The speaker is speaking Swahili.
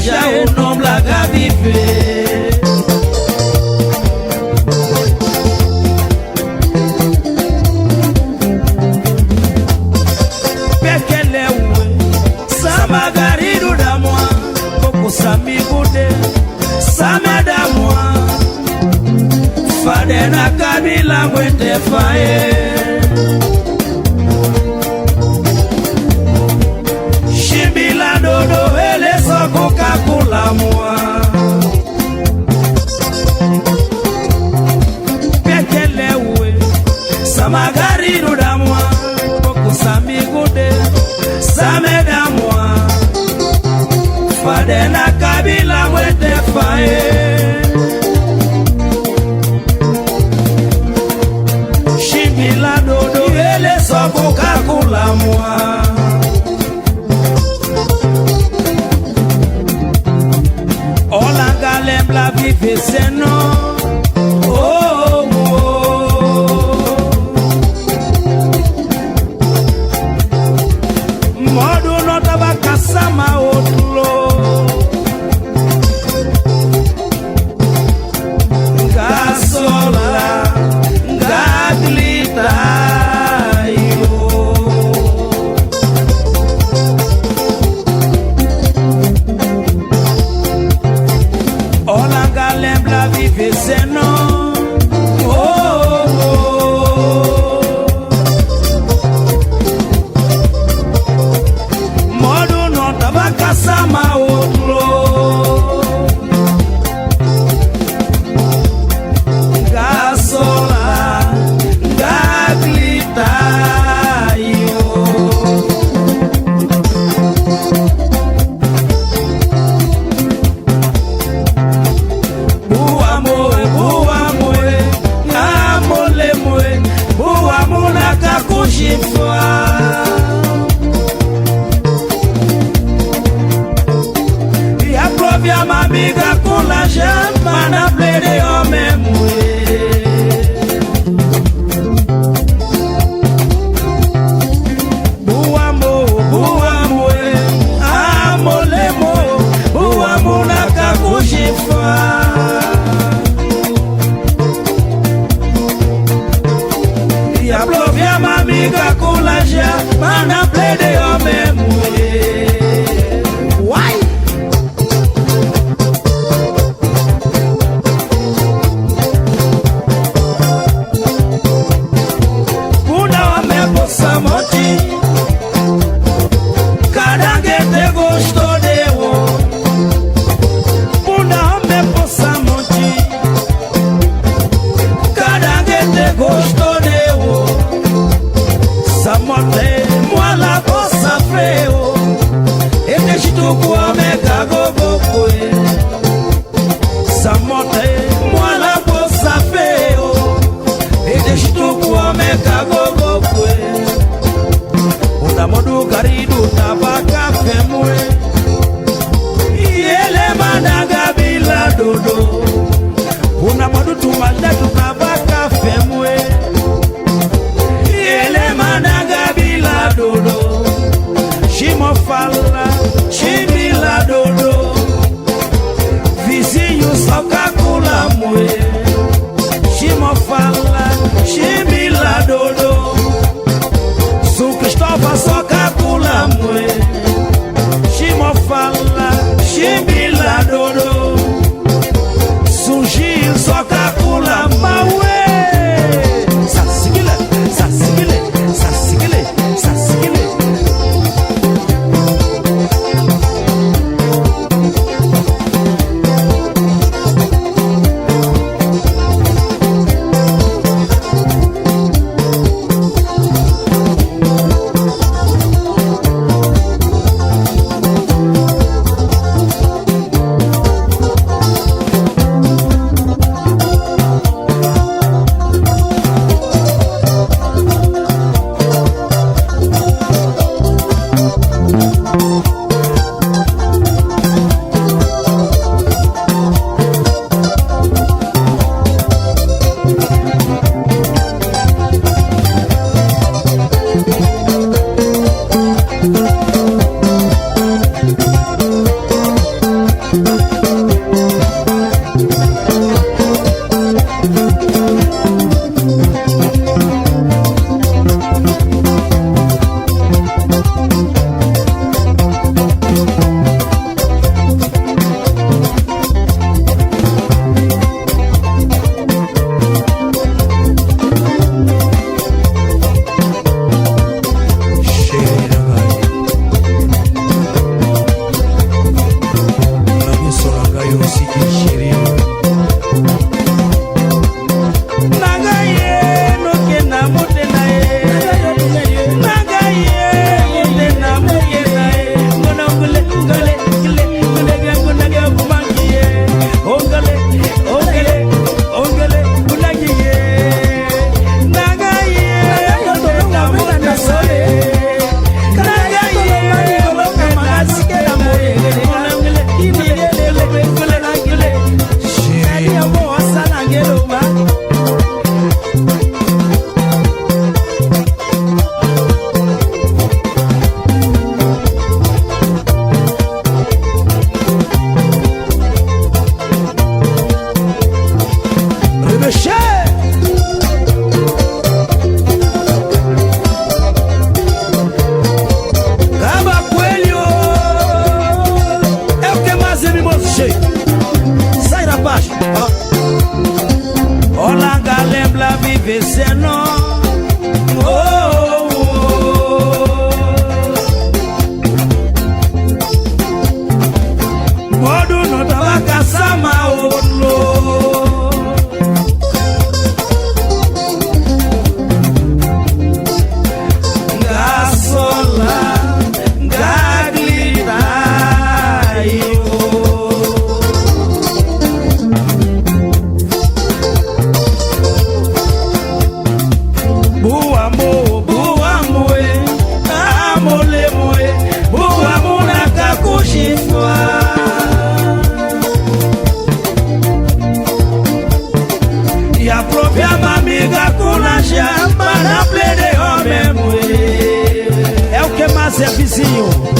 já o nome larga viver. Pekele uwe samagariru da moi koko samigo de sameda moi fade na kabila mwete faye. Dodo ele só Coca-Cola moa Pekele uwe Samagariru da moa Koko samigo de Same da moa Fade na kabila mwete faye. Shimbila dodo ele só Coca-Cola moa la vive c'est non. Oh, oh. Modo no taba kasama otlo. Gasola, gaglita yo. La vive c'est non. Oh, oh. Modo no tabaka sama outro. Gasola, gaglita yo. E a provia ma amiga com la jamba na plede o mesmo. Boa amor, amolemo, boa amor na cacuchifa. E a provia ma amiga com la jamba na plede o mesmo. veceno. Oh, oh. Modu no tabaka sama outlo. Gasola, gaglita, ya propia mamiga kuna chama na play de homem. É o que mais é vizinho.